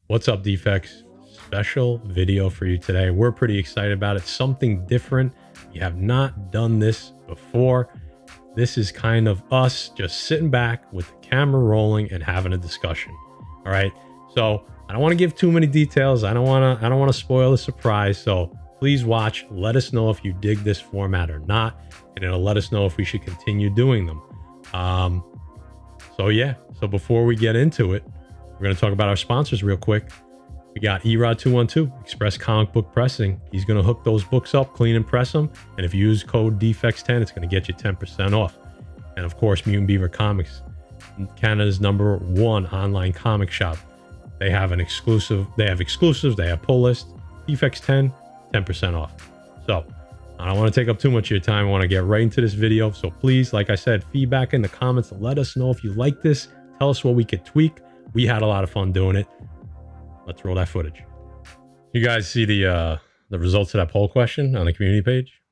What's up, Defects? Special video for you today. We're pretty excited about it. Something different. We have not done this before. This is kind of us just sitting back with the camera rolling and having a discussion. All right. So I don't want to give too many details. I don't want to spoil the surprise. So please watch. Let us know if you dig this format or not, and it'll let us know if we should continue doing them. So before we get into it, we're going to talk about our sponsors real quick. We got Erod212, Express Comic Book Pressing. He's going to hook those books up, clean and press them. And if you use code Defects10, it's going to get you 10% off. And of course, Mutant Beaver Comics, Canada's #1 online comic shop. They have exclusives, they have pull list. Defects10, 10% off. So I don't want to take up too much of your time. I want to get right into this video. So please, like I said, feedback in the comments. Let us know if you like this. Tell us what we could tweak. We had a lot of fun doing it. Let's roll that footage. You guys see the results of that poll question on the community page?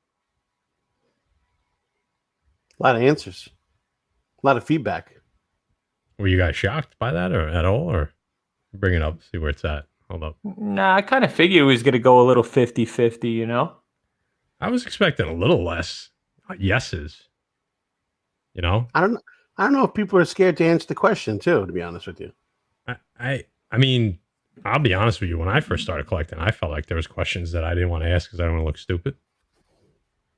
A lot of answers. A lot of feedback. Were you guys shocked by that or at all? Or bring it up, see where it's at. Hold up. Nah, I kind of figured it was going to go a little 50-50, you know? I was expecting a little less yeses. You know? I don't know if people are scared to answer the question too, to be honest with you. I mean, I'll be honest with you. When I first started collecting, I felt like there was questions that I didn't want to ask because I don't want to look stupid.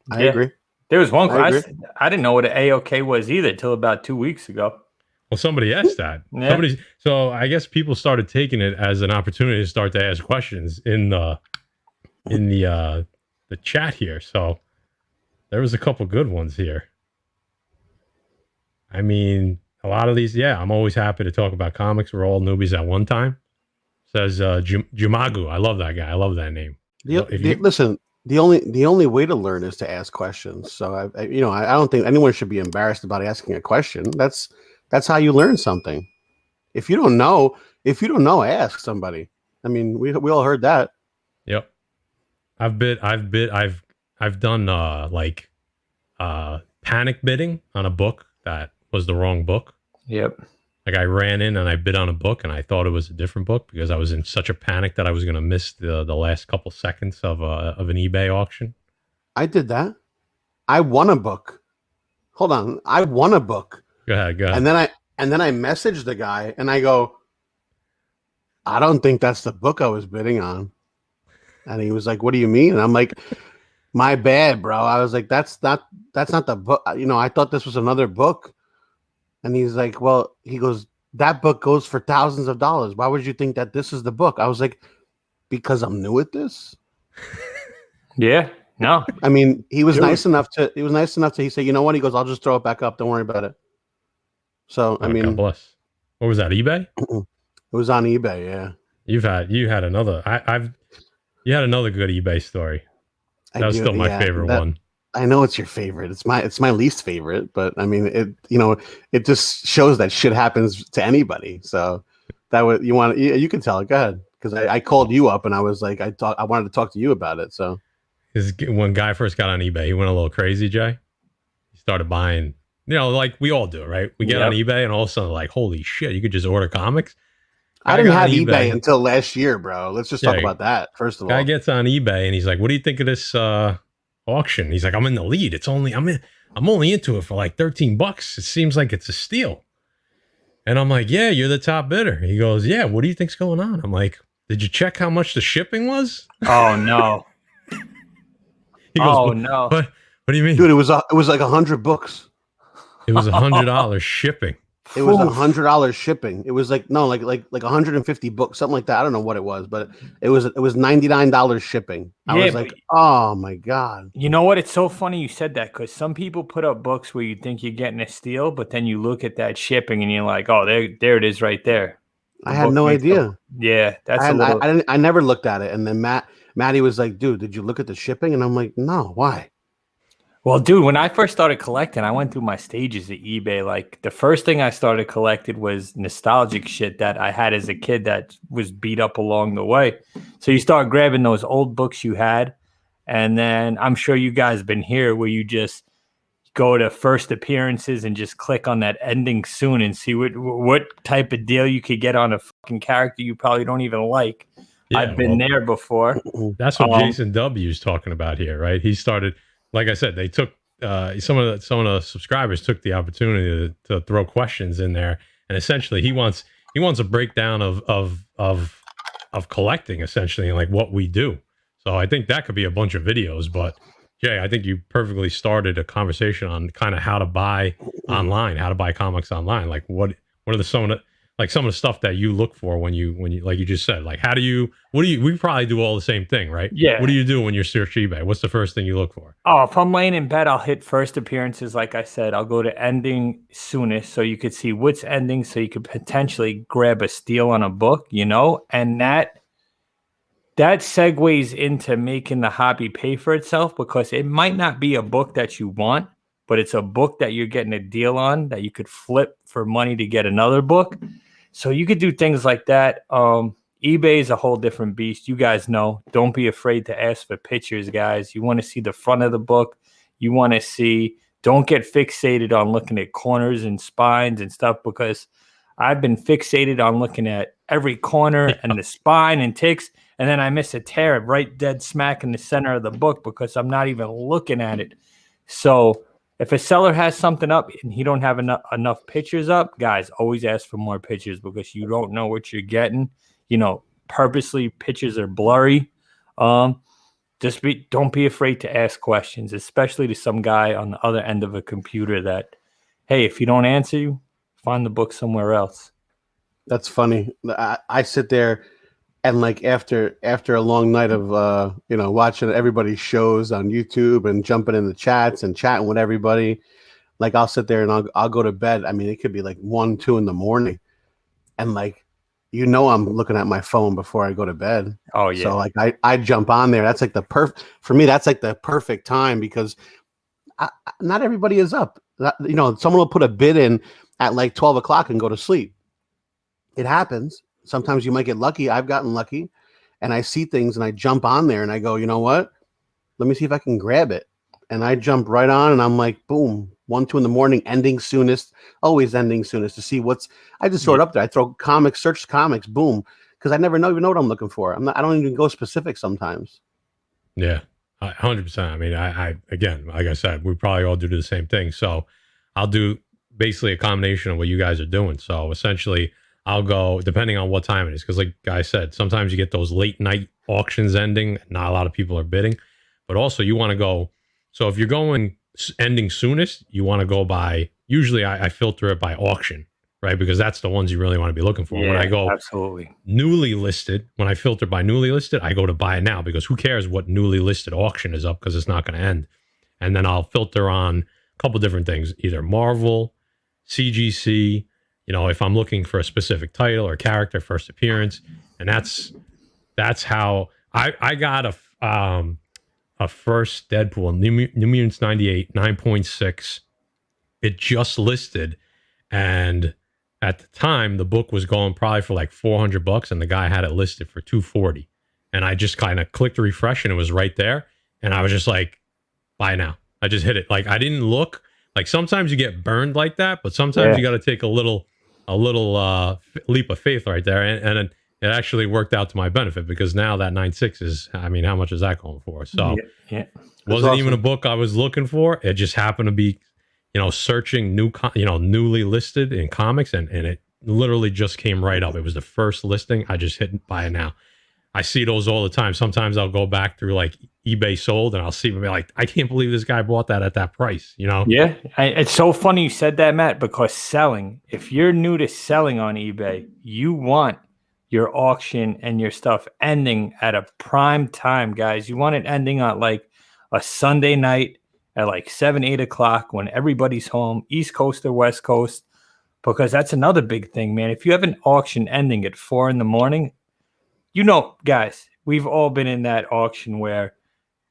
I agree. There was one question. I didn't know what an A-OK was either until about 2 weeks ago. Well, somebody asked that. Yeah. So I guess people started taking it as an opportunity to start to ask questions in the chat here. So there was a couple good ones here. I mean, a lot of these, yeah, I'm always happy to talk about comics. We're all newbies at one time. Says Jumagu. I love that guy. I love that name. Listen, the only way to learn is to ask questions. So I don't think anyone should be embarrassed about asking a question. That's how you learn something. If you don't know, ask somebody. I mean, we all heard that. Yep. I've done panic bidding on a book that was the wrong book. Yep. Like I ran in and I bid on a book and I thought it was a different book because I was in such a panic that I was going to miss the last couple seconds of an eBay auction. I did that. I won a book. Hold on. I won a book. Go ahead. And then I messaged the guy and I go, I don't think that's the book I was bidding on. And he was like, what do you mean? And I'm like, my bad, bro. I was like, that's not the book. You know, I thought this was another book. And he's like, well, he goes, that book goes for thousands of dollars. Why would you think that this is the book? I was like, because I'm new at this. Yeah. No. I mean, he was nice enough to, he said, you know what? He goes, I'll just throw it back up. Don't worry about it. So, I mean, God bless. What was that? eBay? It was on eBay. Yeah. You had another, you had another good eBay story. That was still my favorite one. I know it's your favorite. It's my least favorite, but I mean, it just shows that shit happens to anybody. So that was, you can tell it. Go ahead. Cause I called you up and I was like, I wanted to talk to you about it. So when guy first got on eBay, he went a little crazy, Jay. He started buying, like we all do, right? We get on eBay and all of a sudden like, holy shit, you could just order comics. I didn't have eBay until last year, bro. Let's just talk about that first of all. Guy gets on eBay and he's like, what do you think of this, auction? He's like, I'm in the lead. I'm only into it for like $13. It seems like it's a steal. And I'm like, yeah, you're the top bidder. He goes, yeah, what do you think's going on? I'm like, did you check how much the shipping was? Oh no. He goes, no. What do you mean? Dude, it was like 100 books. It was $100 shipping. It was $100 shipping. It was like 150 books, something like that. I don't know what it was, but it was $99 shipping. I was like, oh my God. You know what? It's so funny you said that because some people put up books where you think you're getting a steal, but then you look at that shipping and you're like, oh, there it is right there. I had no idea. Yeah, that's I never looked at it. And then Maddie was like, dude, did you look at the shipping? And I'm like, no, why? Well, dude, when I first started collecting, I went through my stages at eBay. Like the first thing I started collecting was nostalgic shit that I had as a kid that was beat up along the way. So you start grabbing those old books you had. And then I'm sure you guys have been here where you go to first appearances and just click on that ending soon and see what type of deal you could get on a fucking character you probably don't even like. Yeah, I've been there before. That's what Jason W is talking about here, right? He started, like I said, they took some of the subscribers took the opportunity to throw questions in there, and essentially he wants a breakdown of collecting, essentially, and like what we do. So I think that could be a bunch of videos. But Jay, I think you perfectly started a conversation on kind of how to buy online, how to buy comics online. Like what are some of the stuff that you look for when you like you just said, like we probably do all the same thing, right? Yeah. What do you do when you search eBay? What's the first thing you look for? Oh, if I'm laying in bed, I'll hit first appearances. Like I said, I'll go to ending soonest so you could see what's ending, so you could potentially grab a steal on a book, and that segues into making the hobby pay for itself, because it might not be a book that you want, but it's a book that you're getting a deal on that you could flip for money to get another book. So you could do things like that. eBay is a whole different beast. You guys know. Don't be afraid to ask for pictures, guys. You want to see the front of the book. You want to see. Don't get fixated on looking at corners and spines and stuff, because I've been fixated on looking at every corner and the spine and ticks, and then I miss a tear right dead smack in the center of the book because I'm not even looking at it. So if a seller has something up and he don't have enough pictures up, guys, always ask for more pictures, because you don't know what you're getting. Purposely pictures are blurry. Don't be afraid to ask questions, especially to some guy on the other end of a computer that, hey, if he don't answer you, find the book somewhere else. That's funny. I sit there and like after a long night of watching everybody's shows on YouTube and jumping in the chats and chatting with everybody, like I'll sit there and I'll go to bed. I mean, it could be like 1, 2 in the morning, and like I'm looking at my phone before I go to bed. Oh yeah. So like I jump on there. That's like for me. That's like the perfect time, because not everybody is up. Someone will put a bid in at like 12 o'clock and go to sleep. It happens. Sometimes you might get lucky. I've gotten lucky, and I see things and I jump on there and I go, you know what? Let me see if I can grab it. And I jump right on, and I'm like, boom, 1, 2 in the morning, ending soonest, always ending soonest to see I just throw it up there. I throw comics, search comics, boom. Because I never even know what I'm looking for. I don't even go specific sometimes. Yeah, 100%. I mean, I again, like I said, we probably all do the same thing. So I'll do basically a combination of what you guys are doing. So essentially, I'll go, depending on what time it is, because like I said, sometimes you get those late night auctions ending. Not a lot of people are bidding, but also you want to go. So if you're going ending soonest, you want to go by, usually I filter it by auction, right? Because that's the ones you really want to be looking for. Yeah, when I go absolutely newly listed, when I filter by newly listed, I go to buy now, because who cares what newly listed auction is up, because it's not going to end. And then I'll filter on a couple different things, either Marvel, CGC, if I'm looking for a specific title or character, first appearance. And that's how I got a first Deadpool, New Mutants 98, 9.6. It just listed, and at the time the book was going probably for like $400, and the guy had it listed for $240. And I just kind of clicked refresh, and it was right there, and I was just like, buy now. I just hit it. Like I didn't look. Like sometimes you get burned like that, but sometimes you got to take a little leap of faith right there, and it actually worked out to my benefit, because now that 9.6 is, I mean, how much is that going for? So wasn't even a book I was looking for. It just happened to be, searching newly listed in comics, and it literally just came right up. It was the first listing. I just hit buy it now. I see those all the time. Sometimes I'll go back through like eBay sold, and I'll see them like, I can't believe this guy bought that at that price, Yeah. It's so funny you said that, Matt, because if you're new to selling on eBay, you want your auction and your stuff ending at a prime time, guys. You want it ending on like a Sunday night at like 7, 8 o'clock when everybody's home, East Coast or West Coast, because that's another big thing, man. If you have an auction ending at 4 in the morning, guys, we've all been in that auction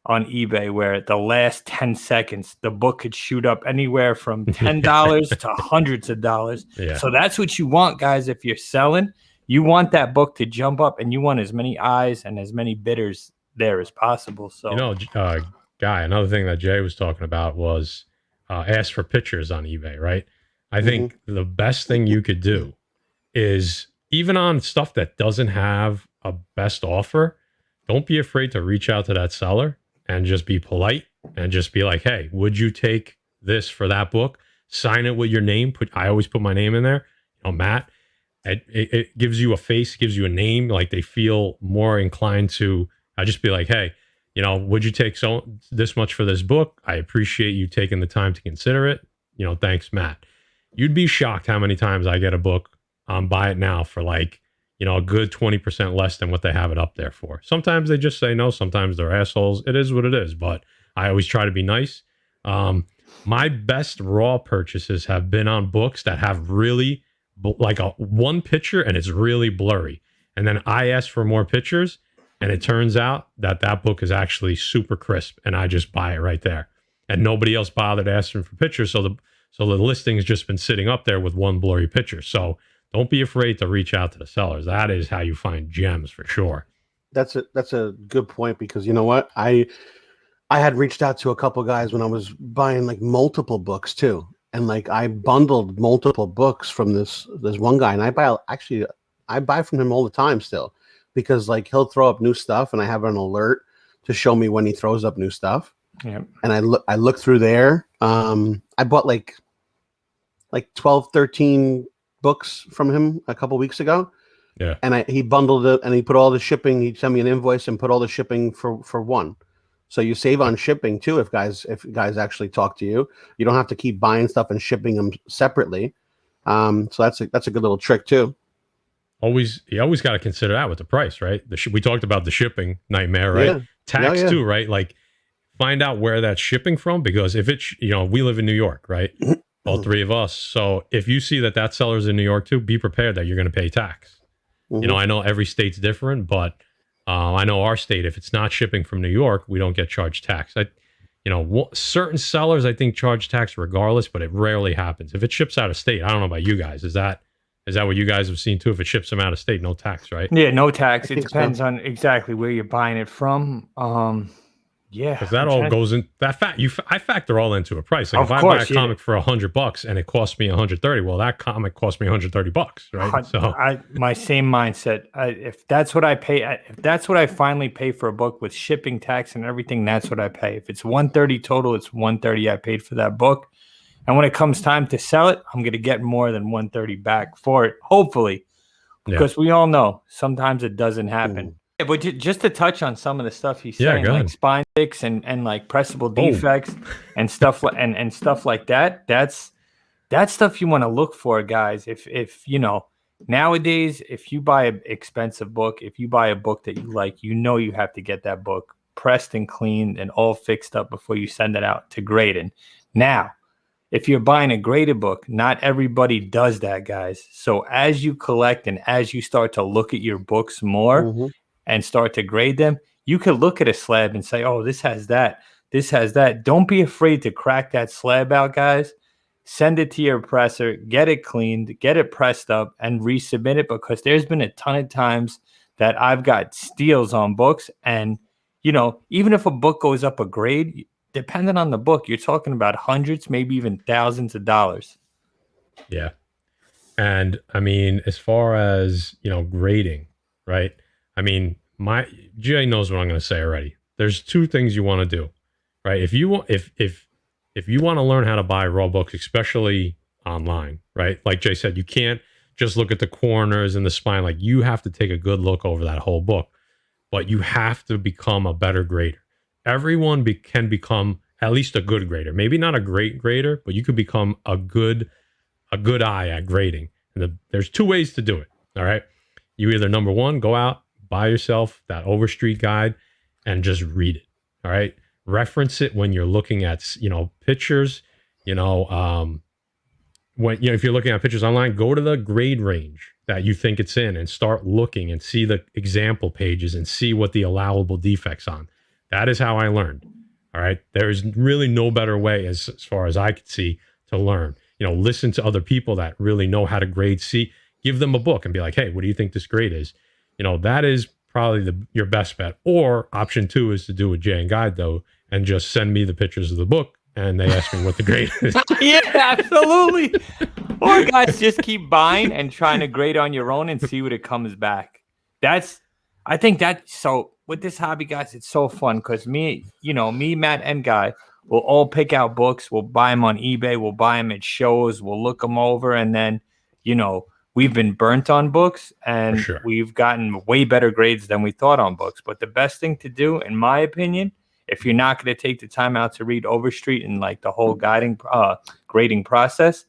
on eBay where the last 10 seconds, the book could shoot up anywhere from $10 to hundreds of dollars. Yeah. So that's what you want, guys. If you're selling, you want that book to jump up, and you want as many eyes and as many bidders there as possible. So, Guy, another thing that Jay was talking about was ask for pictures on eBay, right? I think the best thing you could do is, even on stuff that doesn't have a best offer, don't be afraid to reach out to that seller and just be polite and just be like, hey, would you take this for that book? Sign it with your name. I always put my name in there, Matt. It gives you a face, gives you a name. Like, they feel more inclined to. I just be like, hey, would you take this much for this book? I appreciate you taking the time to consider it. Thanks, Matt. You'd be shocked how many times I get a book on Buy It Now for like, a good 20% less than what they have it up there for. Sometimes they just say no. Sometimes they're assholes. It is what it is. But I always try to be nice. My best raw purchases have been on books that have really like one picture and it's really blurry. And then I ask for more pictures and it turns out that book is actually super crisp and I just buy it right there. And nobody else bothered asking for pictures. So the listing has just been sitting up there with one blurry picture. So don't be afraid to reach out to the sellers. That is how you find gems for sure. That's a good point, because you know what? I had reached out to a couple guys when I was buying like multiple books too. And like I bundled multiple books from this one guy, and I buy from him all the time still, because like he'll throw up new stuff and I have an alert to show me when he throws up new stuff. Yeah. And I look through there. I bought like 12, 13 books from him a couple weeks ago. Yeah. And he bundled it and he put all the shipping. He sent me an invoice and put all the shipping for one. So you save on shipping too if guys actually talk to you. You don't have to keep buying stuff and shipping them separately. So that's a good little trick too. You always got to consider that with the price, right? We talked about the shipping nightmare, right? Yeah. Tax too, right? Like, find out where that's shipping from, because if it's, we live in New York, right? All three of us. So if you see that seller's in New York too, be prepared that you're going to pay tax. I know every state's different, but I know our state, if it's not shipping from New York, we don't get charged tax. Certain sellers, I think, charge tax regardless, but it rarely happens. If it ships out of state, I don't know about you guys. Is that what you guys have seen too? If it ships them out of state, no tax, right? Yeah, no tax. It depends on exactly where you're buying it from. Yeah, because that all goes in that I factor all into a price. Like, if I buy a comic for $100 and it costs me $130, well, that comic cost me $130, right? So my same mindset. If that's what I pay, if that's what I finally pay for a book with shipping, tax, and everything, that's what I pay. If it's $130 total, it's $130 I paid for that book. And when it comes time to sell it, I'm going to get more than $130 back for it, hopefully, because we all know sometimes it doesn't happen. Yeah, but just to touch on some of the stuff he's saying, like spine sticks and like pressable defects and stuff and stuff like that. That's stuff you want to look for, guys. If nowadays, if you buy an expensive book, if you buy a book that you like, you have to get that book pressed and cleaned and all fixed up before you send it out to grading. Now, if you're buying a graded book, not everybody does that, guys. So as you collect and as you start to look at your books more and start to grade them, you could look at a slab and say, oh, this has that. This has that. Don't be afraid to crack that slab out, guys. Send it to your presser, get it cleaned, get it pressed up, and resubmit it, because there's been a ton of times that I've got steals on books. And, even if a book goes up a grade, depending on the book, you're talking about hundreds, maybe even thousands of dollars. Yeah. And I mean, as far as, grading, right? I mean, Jay knows what I'm going to say already. There's two things you want to do, right? If you want to learn how to buy raw books, especially online, right? Like Jay said, you can't just look at the corners and the spine. Like, you have to take a good look over that whole book, but you have to become a better grader. Everyone can become at least a good grader. Maybe not a great grader, but you could become a good eye at grading. And there's two ways to do it. All right. You either, number one, go out, buy yourself that Overstreet guide and just read it. All right. Reference it when you're looking at, pictures, when, if you're looking at pictures online, go to the grade range that you think it's in and start looking and see the example pages and see what the allowable defects on. That is how I learned. All right. There's really no better way, as far as I could see, to learn. Listen to other people that really know how to grade. Give them a book and be like, hey, what do you think this grade is? That is probably your best bet. Or option two is to do a Jay and Guide, though, and just send me the pictures of the book and they ask me what the grade is. Yeah, absolutely. Or guys, just keep buying and trying to grade on your own and see what it comes back. I think that. So with this hobby, guys, it's so fun because me, Matt, and Guy will all pick out books. We'll buy them on eBay. We'll buy them at shows. We'll look them over, and then, we've been burnt on books, and sure. we've gotten way better grades than we thought on books. But the best thing to do, in my opinion, if you're not going to take the time out to read Overstreet and like the whole grading process,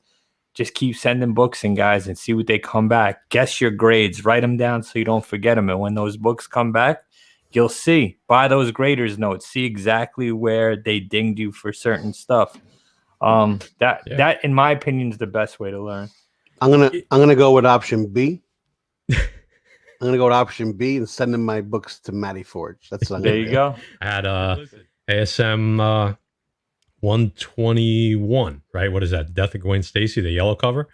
just keep sending books in, guys, and see what they come back. Guess your grades. Write them down so you don't forget them. And when those books come back, you'll see. Buy those graders notes. See exactly where they dinged you for certain stuff. That, in my opinion, is the best way to learn. I'm gonna go with option B. I'm gonna go with option B and send them my books to Matty Forge. That's what I'm There gonna you do. go. I had ASM 121, right? What is that? Death of Gwen Stacy, the yellow cover.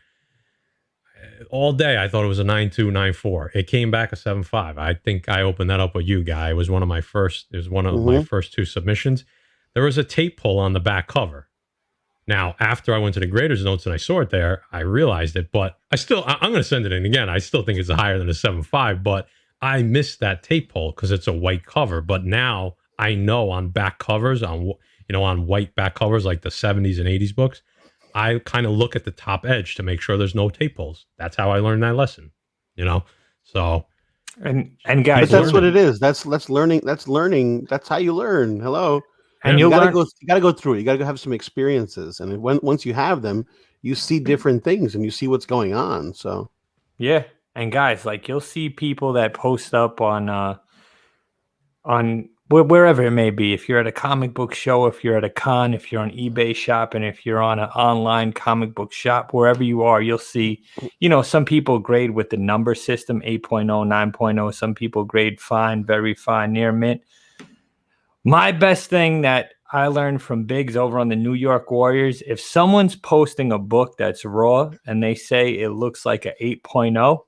All day I thought it was a 9.2, 9.4. It came back a 7.5. I think I opened that up with you, Guy. It was one of my first. It was one of my first two submissions. There was a tape pull on the back cover. Now, after I went to the grader's notes and I saw it there, I realized it. But I'm going to send it in again. I still think it's higher than a 7.5. But I missed that tape pull because it's a white cover. But now I know on back covers, on white back covers like the 70s and 80s books, I kind of look at the top edge to make sure there's no tape pulls. That's how I learned that lesson, So, and guys, but that's what it is. That's learning. That's learning. That's how you learn. Hello. And you gotta go through it. You gotta go have some experiences, and once you have them, you see different things and you see what's going on. So, yeah. And guys, like you'll see people that post up on wherever it may be. If you're at a comic book show, if you're at a con, if you're on eBay shop, and if you're on an online comic book shop, wherever you are, you'll see, some people grade with the number system, 8.0, 9.0. Some people grade fine, very fine, near mint. My best thing that I learned from Biggs over on the New York Warriors, if someone's posting a book that's raw and they say it looks like an 8.0,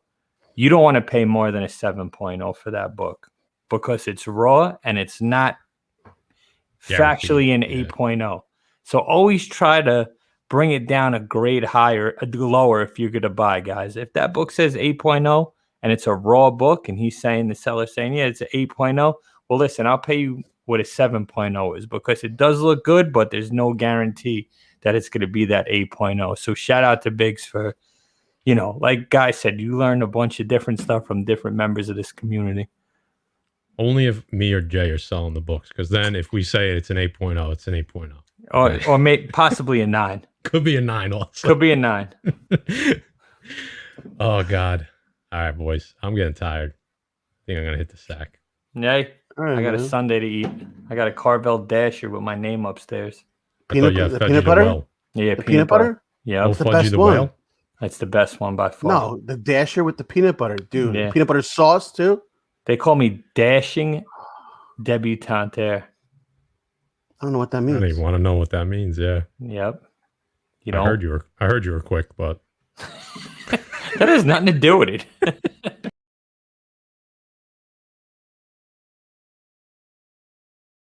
you don't want to pay more than a 7.0 for that book because it's raw and it's not factually an 8.0. So always try to bring it down a grade higher, lower if you're going to buy, guys. If that book says 8.0 and it's a raw book and the seller's saying, yeah, it's an 8.0, well, listen, I'll pay you what a 7.0 is because it does look good, but there's no guarantee that it's going to be that 8.0. So shout out to Biggs for, like Guy said, you learn a bunch of different stuff from different members of this community. Only if me or Jay are selling the books, because then if we say it's an 8.0, it's an 8.0. Or possibly a 9. Could be a 9 also. Could be a 9. Oh, God. All right, boys. I'm getting tired. I think I'm going to hit the sack. Yay. right, I got man. a Sunday to eat. I got a Carvel Dasher with my name upstairs. Peanut butter? Yeah, The peanut butter? Yeah, Oh, That's the Fudgy best the one. Whale? that's the best one by far. No, the Dasher with the peanut butter, dude. Yeah. Peanut butter sauce too. They call me Dashing Debutante. I don't know what that I don't means. even want to know what that means. Yeah. Yep. I heard you were quick, but That has nothing to do with it.